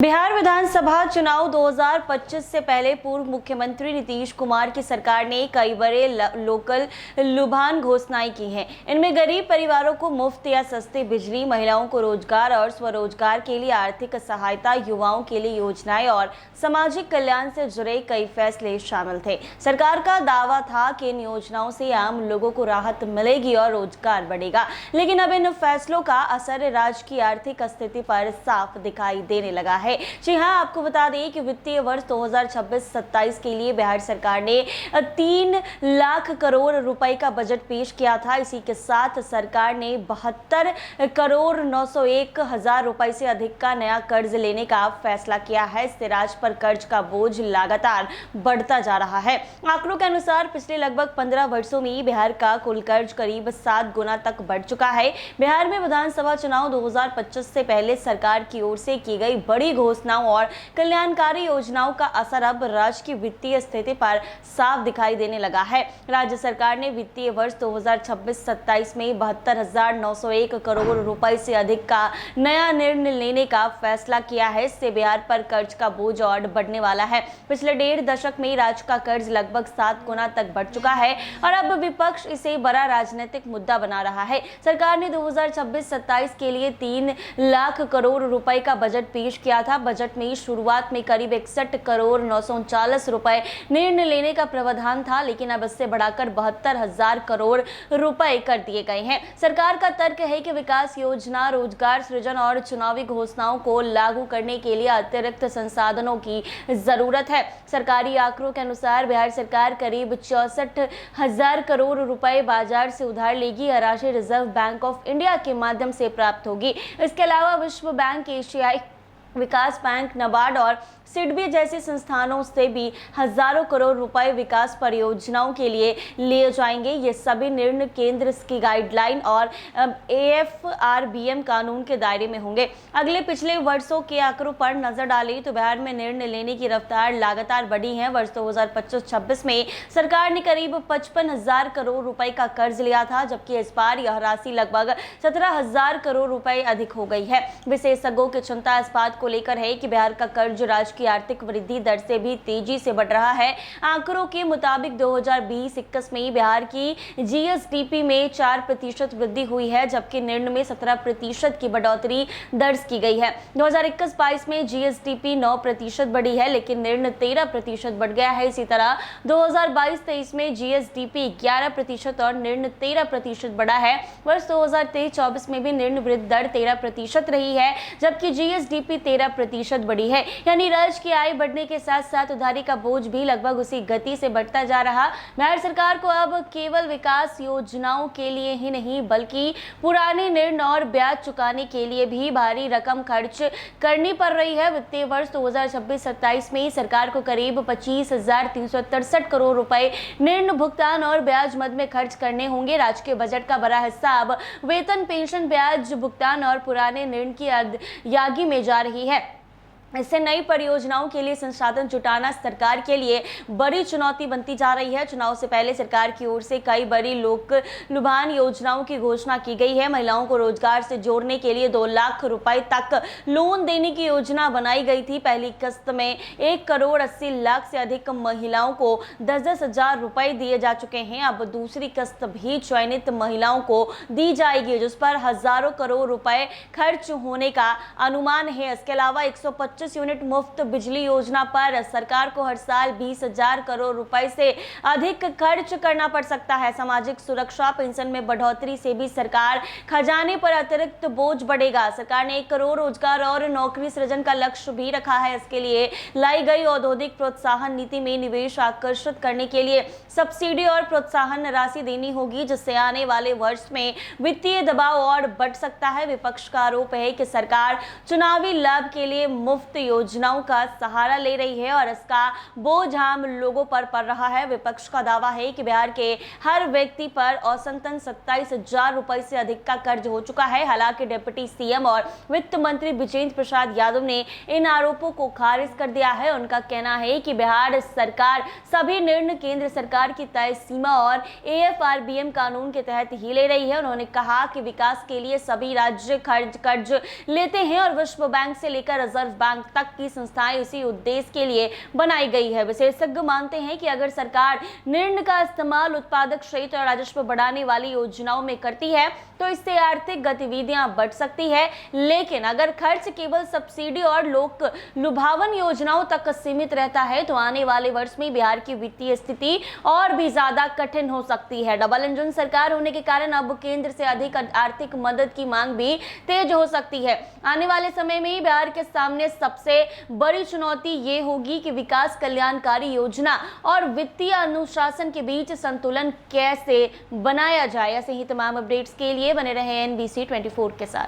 बिहार विधानसभा चुनाव 2025 से पहले पूर्व मुख्यमंत्री नीतीश कुमार की सरकार ने कई बड़े लोकल लुभान घोषणाएं की हैं। इनमें गरीब परिवारों को मुफ्त या सस्ती बिजली, महिलाओं को रोजगार और स्वरोजगार के लिए आर्थिक सहायता, युवाओं के लिए योजनाएं और सामाजिक कल्याण से जुड़े कई फैसले शामिल थे। सरकार का दावा था कि इन योजनाओं से आम लोगों को राहत मिलेगी और रोजगार बढ़ेगा, लेकिन अब इन फैसलों का असर राज्य की आर्थिक स्थिति पर साफ दिखाई देने लगा है। जी हां, आपको बता दें कि वित्तीय वर्ष 2026-27 के लिए बिहार सरकार ने 3 लाख करोड़ रुपए का बजट पेश किया था। इसी के साथ सरकार ने 72 करोड़ 901 हजार रुपए से अधिक का नया कर्ज लेने का फैसला किया है। इससे राज्य पर कर्ज का बोझ लगातार बढ़ता जा रहा है। आंकड़ों के अनुसार पिछले लगभग 15 वर्षों में बिहार का कुल कर्ज करीब 7 गुना तक बढ़ चुका है। बिहार में विधानसभा चुनाव 2025 से पहले सरकार की ओर से की गई बड़ी घोषणाओं और कल्याणकारी योजनाओं का असर अब राज्य की वित्तीय स्थिति पर साफ दिखाई देने लगा है। राज्य सरकार ने वित्तीय वर्ष 2026-27 में 72,901 करोड़ रुपए से अधिक का नया निर्णय लेने का फैसला किया है। इससे बिहार पर कर्ज का बोझ और बढ़ने वाला है। पिछले 1.5 दशक में राज्य का कर्ज लगभग 7 गुना तक बढ़ चुका है और अब विपक्ष इसे बड़ा राजनीतिक मुद्दा बना रहा है। सरकार ने 2026-27 के लिए 3 लाख करोड़ रुपए का बजट पेश किया था। बजट में शुरुआत में करीब 61 करोड़ 939 रुपए निर्णय लेने का प्रावधान था, लेकिन अब इससे बढ़ाकर 72,000 करोड़ रुपए कर दिए गए हैं। सरकार का तर्क है कि विकास योजना, रोजगार सृजन और चुनावी घोषणाओं को लागू करने के लिए अतिरिक्त संसाधनों की जरूरत है। सरकारी आंकड़ों के अनुसार बिहार सरकार करीब 64,000 करोड़ रुपए बाजार से उधार लेगी। यह राशि रिजर्व बैंक ऑफ इंडिया के माध्यम से प्राप्त होगी। इसके अलावा विश्व बैंक, एशियाई विकास बैंक, नाबार्ड और सिडबी जैसे संस्थानों से भी हजारों करोड़ रुपए विकास परियोजनाओं के लिए लिए जाएंगे। ये सभी निर्णय केंद्र की गाइडलाइन और AFRBM कानून के दायरे में होंगे। अगले पिछले वर्षों के आंकड़ों पर नजर डालें तो बिहार में निर्णय लेने की रफ्तार लगातार बढ़ी है। वर्ष 2025-26 में सरकार ने करीब 55,000 करोड़ रुपए का कर्ज लिया था, जबकि इस बार यह राशि लगभग 17,000 करोड़ रुपए अधिक हो गई है। विशेषज्ञों की चिंता इस बात को लेकर है कि बिहार का कर्ज राज्य की आर्थिक वृद्धि दर से भी तेजी से बढ़ रहा है। आंकड़ों के मुताबिक 2020-21 में बिहार की GSDP में 4% वृद्धि हुई है, जबकि निर्णय में 17% की बढ़ोतरी दर्ज की गई है। 2021-22 में GSDP 9% बढ़ी है, लेकिन निर्णय 13% बढ़ गया है। इसी तरह 2022-23 में GSDP 11% और निर्णय 13% बढ़ा है। वर्ष 2023-24 में भी निर्णय वृद्धि दर 13% रही है, जबकि GSDP 13% बढ़ी है। यानी राज्य की आय बढ़ने के साथ साथ उधारी का बोझ भी लगभग उसी गति से बढ़ता जा रहा। बिहार सरकार को अब केवल विकास योजनाओं के लिए ही नहीं, बल्कि पुराने निर्णय और ब्याज चुकाने के लिए भी भारी रकम खर्च करनी पड़ रही है। वित्तीय वर्ष 2026-27 में सरकार को करीब 25,363 करोड़ रुपए निर्णय, भुगतान और ब्याज मद में खर्च करने होंगे। राज्य के बजट का बड़ा हिस्सा अब वेतन, पेंशन, ब्याज भुगतान और पुराने निर्णय की अदायगी में जा रही है। इससे नई परियोजनाओं के लिए संसाधन जुटाना सरकार के लिए बड़ी चुनौती बनती जा रही है। चुनाव से पहले सरकार की ओर से कई बड़ी लोक लुभान योजनाओं की घोषणा की गई है। महिलाओं को रोजगार से जोड़ने के लिए 2 लाख रुपए तक लोन देने की योजना बनाई गई थी। पहली किस्त में 1 करोड़ 80 लाख से अधिक महिलाओं को 10-10 हजार रुपए दिए जा चुके हैं। अब दूसरी किस्त भी चयनित महिलाओं को दी जाएगी, जिस पर हजारों करोड़ रुपए खर्च होने का अनुमान है। इसके अलावा 125 यूनिट मुफ्त बिजली योजना पर सरकार को हर साल 20,000 करोड़ रुपए से अधिक खर्च करना पड़ सकता है। सामाजिक सुरक्षा, पेंशन में बढ़ोतरी से भी सरकार खजाने पर अतिरिक्त बोझ बढ़ेगा। सरकार ने 1 करोड़ रोजगार और नौकरी सृजन का लक्ष्य भी रखा है। इसके लिए लाई गई औद्योगिक प्रोत्साहन नीति में निवेश आकर्षित करने के लिए सब्सिडी और प्रोत्साहन राशि देनी होगी, जिससे आने वाले वर्ष में वित्तीय दबाव और बढ़ सकता है। विपक्ष का आरोप है कि सरकार चुनावी लाभ के लिए मुफ्त योजनाओं का सहारा ले रही है और इसका बोझ आम लोगों पर पड़ रहा है। विपक्ष का दावा है कि बिहार के हर व्यक्ति पर औसतन 27,000 रुपए से अधिक का कर्ज हो चुका है। हालांकि डिप्टी CM और वित्त मंत्री विजेंद्र प्रसाद यादव ने इन आरोपों को खारिज कर दिया है। उनका कहना है कि बिहार सरकार सभी निर्णय केंद्र सरकार की तय सीमा और AFRBM कानून के तहत ही ले रही है। उन्होंने कहा कि विकास के लिए सभी राज्य कर्ज लेते हैं और विश्व बैंक से लेकर रिजर्व बैंक तक की संस्थाएं इसी उद्देश्य के लिए बनाई गई है। विशेषज्ञ मानते हैं कि अगर सरकार ऋण का इस्तेमाल उत्पादक क्षेत्र और राजस्व बढ़ाने वाली योजनाओं में करती है तो इससे आर्थिक गतिविधियां बढ़ सकती है, लेकिन अगर खर्च केवल सब्सिडी और लोक लुभावन योजनाओं तक सीमित रहता है तो आने वाले वर्ष में बिहार की वित्तीय स्थिति और भी ज्यादा कठिन हो सकती है। डबल इंजन सरकार होने के कारण अब केंद्र से अधिक आर्थिक मदद की मांग भी तेज हो सकती है। आने वाले समय में बिहार के सामने सबसे बड़ी चुनौती ये होगी कि विकास कल्याणकारी योजना और वित्तीय अनुशासन के बीच संतुलन कैसे बनाया जाए। ऐसे ही तमाम अपडेट्स के लिए बने रहे NBC 24 के साथ।